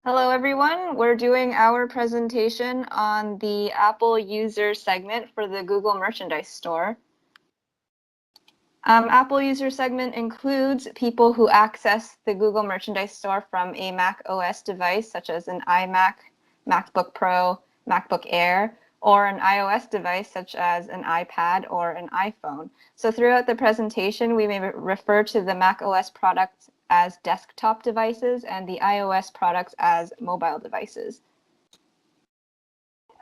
Hello, everyone. We're doing our presentation on the Apple user segment for the Google Merchandise Store. Apple user segment includes people who access the Google Merchandise Store from a Mac OS device, such as an iMac, MacBook Pro, MacBook Air, or an iOS device, such as an iPad or an iPhone. So throughout the presentation, we may refer to the Mac OS products as desktop devices and the iOS products as mobile devices.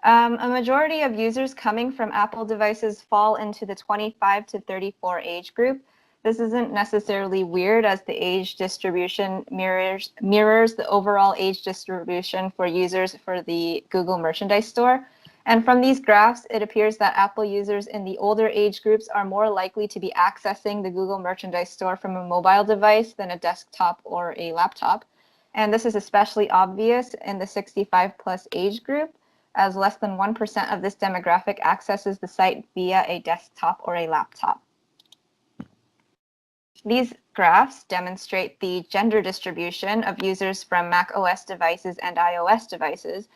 A majority of users coming from Apple devices fall into the 25 to 34 age group. This isn't necessarily weird, as the age distribution mirrors the overall age distribution for users for the Google Merchandise Store. And from these graphs, it appears that Apple users in the older age groups are more likely to be accessing the Google Merchandise Store from a mobile device than a desktop or a laptop. And this is especially obvious in the 65 plus age group, as less than 1% of this demographic accesses the site via a desktop or a laptop. These graphs demonstrate the gender distribution of users from Mac OS devices and iOS devices.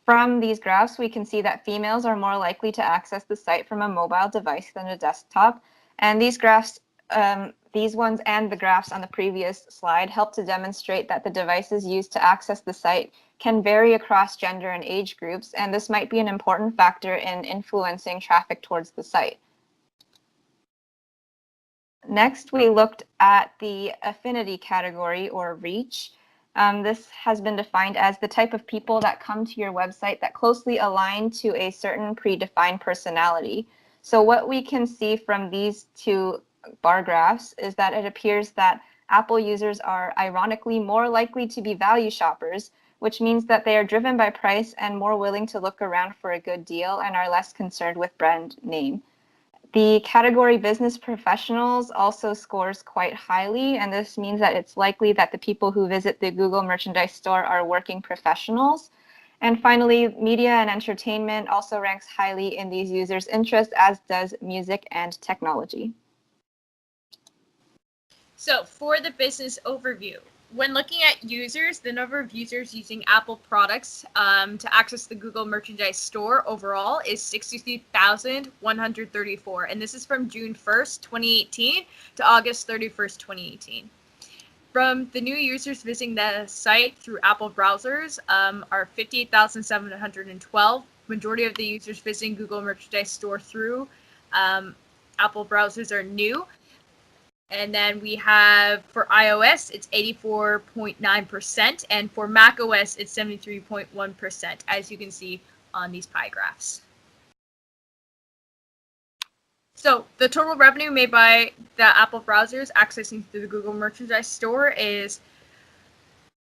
From these graphs, we can see that females are more likely to access the site from a mobile device than a desktop. And these graphs, these ones and the graphs on the previous slide help to demonstrate that the devices used to access the site can vary across gender and age groups, and this might be an important factor in influencing traffic towards the site. Next, we looked at the affinity category, or reach. This has been defined as the type of people that come to your website that closely align to a certain predefined personality. So what we can see from these two bar graphs is that it appears that Apple users are ironically more likely to be value shoppers, which means that they are driven by price and more willing to look around for a good deal and are less concerned with brand name. The category business professionals also scores quite highly, and this means that it's likely that the people who visit the Google Merchandise Store are working professionals. And finally, media and entertainment also ranks highly in these users' interests, as does music and technology. So for the business overview, when looking at users, the number of users using Apple products to access the Google Merchandise Store overall is 63,134. And this is from June 1st, 2018 to August 31st, 2018. From the new users visiting the site through Apple browsers are 58,712. Majority of the users visiting Google Merchandise Store through Apple browsers are new. And then we have for iOS, it's 84.9%, and for macOS, it's 73.1%, as you can see on these pie graphs. So the total revenue made by the Apple browsers accessing through the Google Merchandise Store is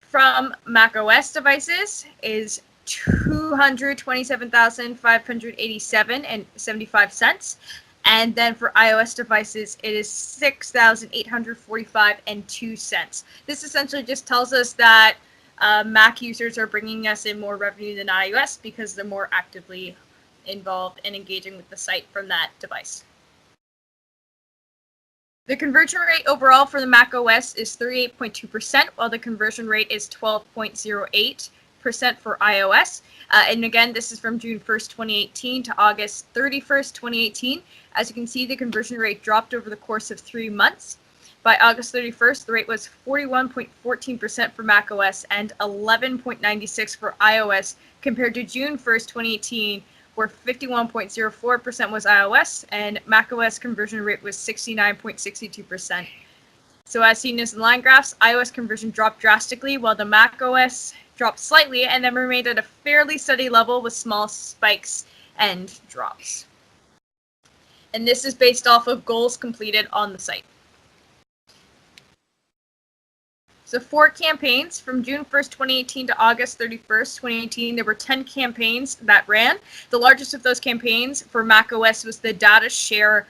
from macOS devices is $227,587.75. And then for iOS devices, it is $6,845.02. This essentially just tells us that Mac users are bringing us in more revenue than iOS because they're more actively involved and engaging with the site from that device. The conversion rate overall for the Mac OS is 38.2%, while the conversion rate is 12.08% for iOS. And again, this is from June 1st, 2018 to August 31st, 2018. As you can see, the conversion rate dropped over the course of 3 months. By August 31st, the rate was 41.14% for macOS and 11.96% for iOS, compared to June 1st, 2018, where 51.04% was iOS and macOS conversion rate was 69.62%. So as seen in the line graphs, iOS conversion dropped drastically while the macOS dropped slightly and then remained at a fairly steady level with small spikes and drops. And this is based off of goals completed on the site. So 4 campaigns from June 1st, 2018 to August 31st, 2018, there were 10 campaigns that ran. The largest of those campaigns for macOS was the Data Share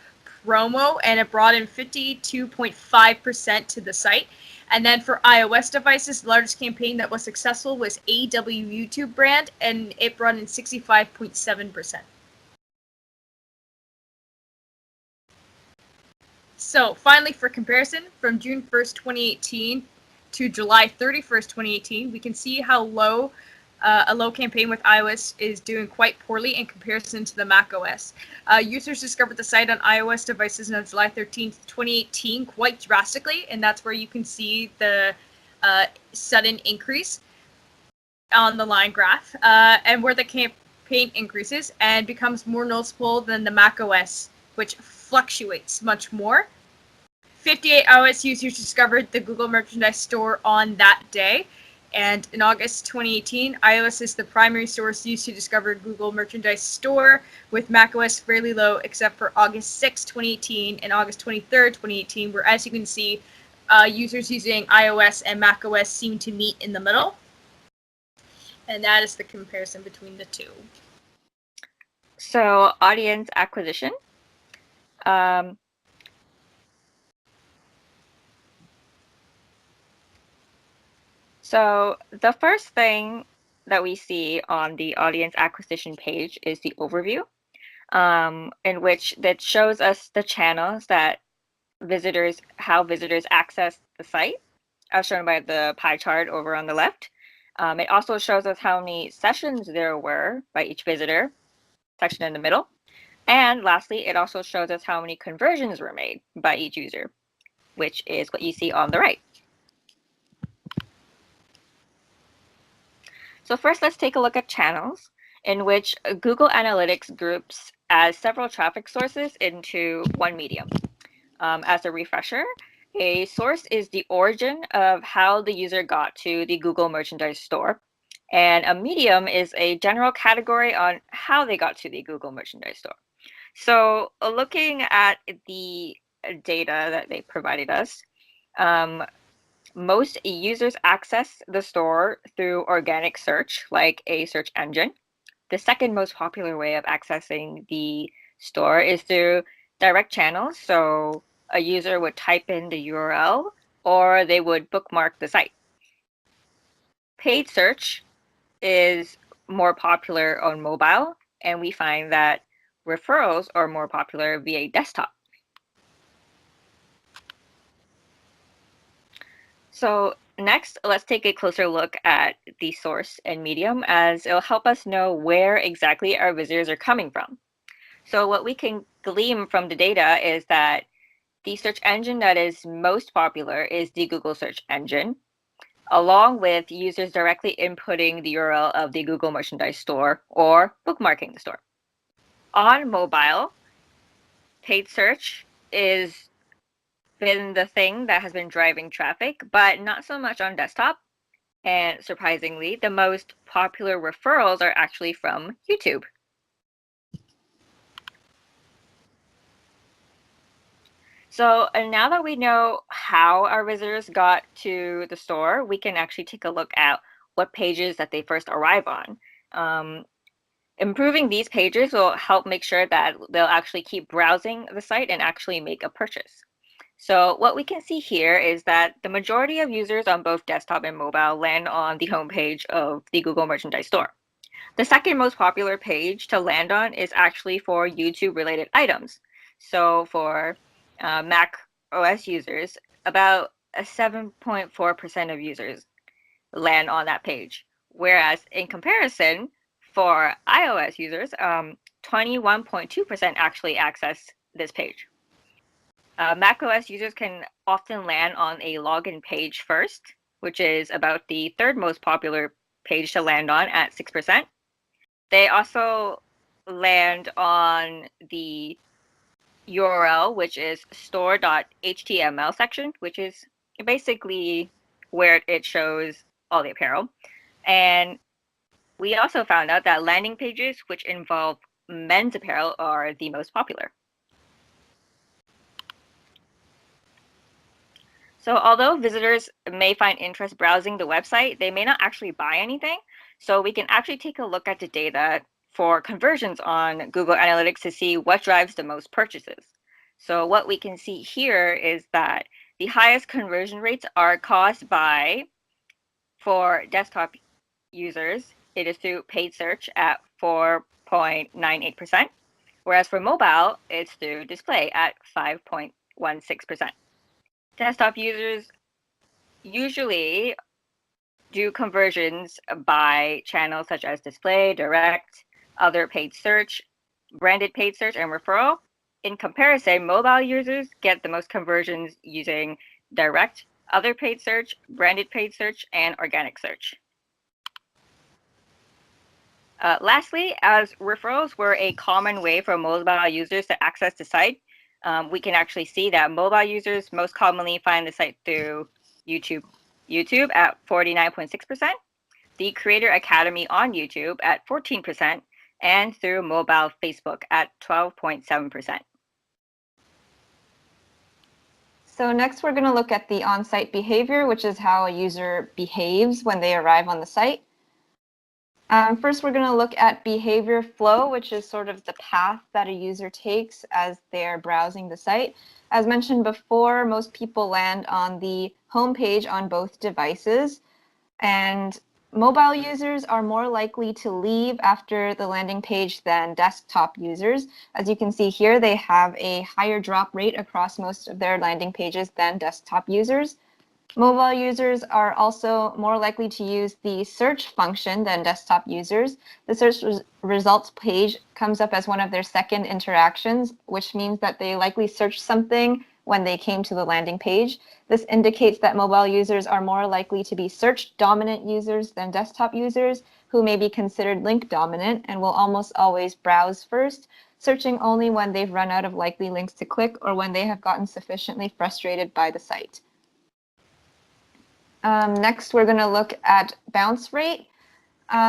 promo, and it brought in 52.5% to the site. And then for iOS devices, the largest campaign that was successful was AW YouTube brand, and it brought in 65.7%. So finally, for comparison, from June 1st, 2018 to July 31st, 2018, we can see how a low campaign with iOS is doing quite poorly in comparison to the Mac OS. Users discovered the site on iOS devices on July 13th, 2018 quite drastically, and that's where you can see the sudden increase on the line graph, and where the campaign increases and becomes more noticeable than the Mac OS, which fluctuates much more. 58 iOS users discovered the Google Merchandise Store on that day. And in August 2018, iOS is the primary source used to discover Google Merchandise Store, with macOS fairly low except for August 6, 2018 and August 23, 2018, where, as you can see, users using iOS and macOS seem to meet in the middle. And that is the comparison between the two. So audience acquisition. So the first thing that we see on the audience acquisition page is the overview, in which that shows us the channels that how visitors access the site, as shown by the pie chart over on the left. It also shows us how many sessions there were by each visitor, section in the middle. And lastly, it also shows us how many conversions were made by each user, which is what you see on the right. So first, let's take a look at channels, in which Google Analytics groups as several traffic sources into one medium. As a refresher, a source is the origin of how the user got to the Google Merchandise Store, and a medium is a general category on how they got to the Google Merchandise Store. So looking at the data that they provided us, most users access the store through organic search, like a search engine. The second most popular way of accessing the store is through direct channels. So a user would type in the URL or they would bookmark the site. Paid search is more popular on mobile, and we find that referrals are more popular via desktop. So next, let's take a closer look at the source and medium, as it'll help us know where exactly our visitors are coming from. So what we can glean from the data is that the search engine that is most popular is the Google search engine, along with users directly inputting the URL of the Google Merchandise Store or bookmarking the store. On mobile, paid search is been the thing that has been driving traffic, but not so much on desktop. And surprisingly, the most popular referrals are actually from YouTube. So now that we know how our visitors got to the store, we can actually take a look at what pages that they first arrive on. Improving these pages will help make sure that they'll actually keep browsing the site and actually make a purchase. So what we can see here is that the majority of users on both desktop and mobile land on the homepage of the Google Merchandise Store. The second most popular page to land on is actually for YouTube-related items. So for Mac OS users, about 7.4% of users land on that page. Whereas in comparison, for iOS users, 21.2% actually access this page. macOS users can often land on a login page first, which is about the third most popular page to land on at 6%. They also land on the URL, which is store.html section, which is basically where it shows all the apparel. And we also found out that landing pages which involve men's apparel are the most popular. So although visitors may find interest browsing the website, they may not actually buy anything. So we can actually take a look at the data for conversions on Google Analytics to see what drives the most purchases. So what we can see here is that the highest conversion rates are caused by, for desktop users, it is through paid search at 4.98%, whereas for mobile, it's through display at 5.16%. Desktop users usually do conversions by channels such as display, direct, other paid search, branded paid search, and referral. In comparison, mobile users get the most conversions using direct, other paid search, branded paid search, and organic search. Lastly, as referrals were a common way for mobile users to access the site, we can actually see that mobile users most commonly find the site through YouTube at 49.6%, the Creator Academy on YouTube at 14%, and through mobile Facebook at 12.7%. So next we're going to look at the on-site behavior, which is how a user behaves when they arrive on the site. First, we're going to look at behavior flow, which is sort of the path that a user takes as they're browsing the site. As mentioned before, most people land on the home page on both devices, and mobile users are more likely to leave after the landing page than desktop users. As you can see here, they have a higher drop rate across most of their landing pages than desktop users. Mobile users are also more likely to use the search function than desktop users. The search results page comes up as one of their second interactions, which means that they likely searched something when they came to the landing page. This indicates that mobile users are more likely to be search dominant users than desktop users, who may be considered link dominant and will almost always browse first, searching only when they've run out of likely links to click or when they have gotten sufficiently frustrated by the site. Next, we're going to look at bounce rate,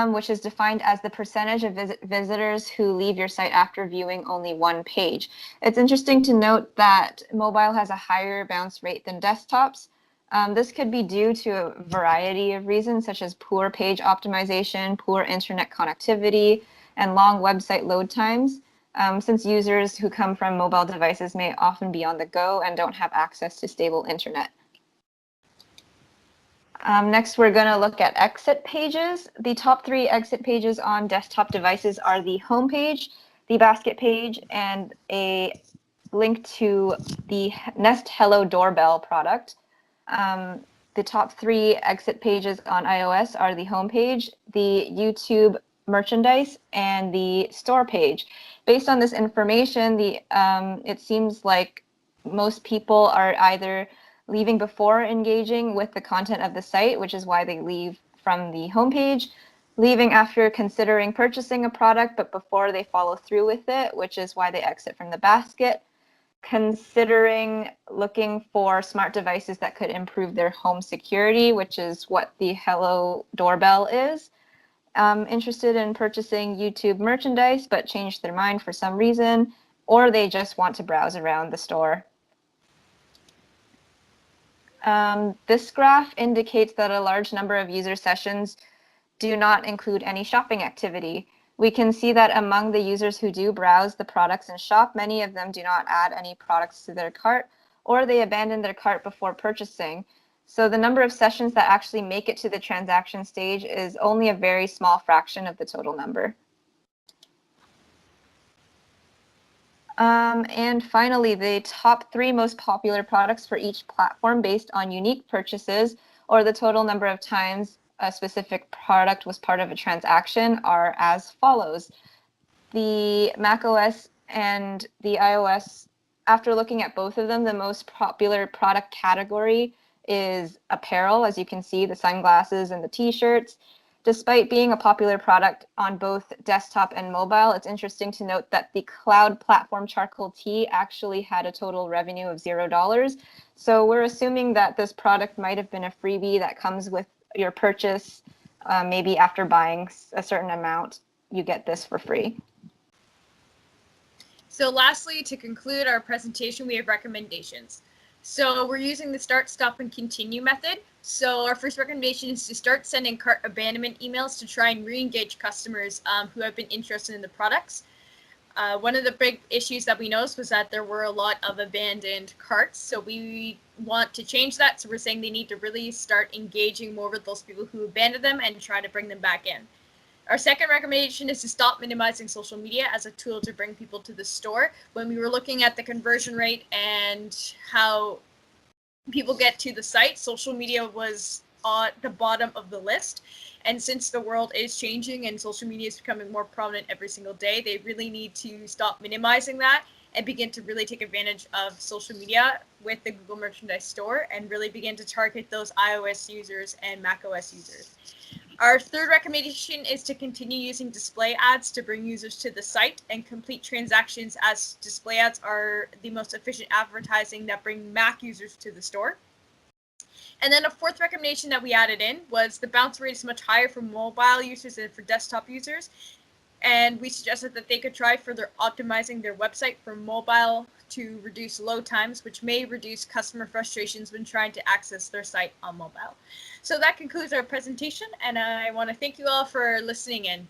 which is defined as the percentage of visitors who leave your site after viewing only one page. It's interesting to note that mobile has a higher bounce rate than desktops. This could be due to a variety of reasons, such as poor page optimization, poor internet connectivity, and long website load times, since users who come from mobile devices may often be on the go and don't have access to stable internet. Next, we're going to look at exit pages. The top 3 exit pages on desktop devices are the home page, the basket page, and a link to the Nest Hello Doorbell product. The top 3 exit pages on iOS are the home page, the YouTube merchandise, and the store page. Based on this information, it seems like most people are either leaving before engaging with the content of the site, which is why they leave from the homepage, leaving after considering purchasing a product, but before they follow through with it, which is why they exit from the basket, considering looking for smart devices that could improve their home security, which is what the Hello Doorbell is, interested in purchasing YouTube merchandise, but changed their mind for some reason, or they just want to browse around the store. This graph indicates that a large number of user sessions do not include any shopping activity. We can see that among the users who do browse the products and shop, many of them do not add any products to their cart, or they abandon their cart before purchasing. So the number of sessions that actually make it to the transaction stage is only a very small fraction of the total number. And finally, the top 3 most popular products for each platform based on unique purchases or the total number of times a specific product was part of a transaction are as follows. The macOS and the iOS, after looking at both of them, the most popular product category is apparel. As you can see, the sunglasses and the t-shirts. Despite being a popular product on both desktop and mobile, it's interesting to note that the cloud platform Charcoal Tea actually had a total revenue of $0. So we're assuming that this product might have been a freebie that comes with your purchase. Maybe after buying a certain amount, you get this for free. So lastly, to conclude our presentation, we have recommendations. So we're using the start, stop, and continue method. So our first recommendation is to start sending cart abandonment emails to try and re-engage customers who have been interested in the products. One of the big issues that we noticed was that there were a lot of abandoned carts. So we want to change that. So we're saying they need to really start engaging more with those people who abandoned them and try to bring them back in. Our second recommendation is to stop minimizing social media as a tool to bring people to the store. When we were looking at the conversion rate and how people get to the site, social media was on the bottom of the list. And since the world is changing and social media is becoming more prominent every single day, they really need to stop minimizing that and begin to really take advantage of social media with the Google Merchandise Store and really begin to target those iOS users and macOS users. Our third recommendation is to continue using display ads to bring users to the site and complete transactions, as display ads are the most efficient advertising that bring Mac users to the store. And then a fourth recommendation that we added in was the bounce rate is much higher for mobile users than for desktop users. And we suggested that they could try further optimizing their website for mobile to reduce load times, which may reduce customer frustrations when trying to access their site on mobile. So that concludes our presentation, and I want to thank you all for listening in.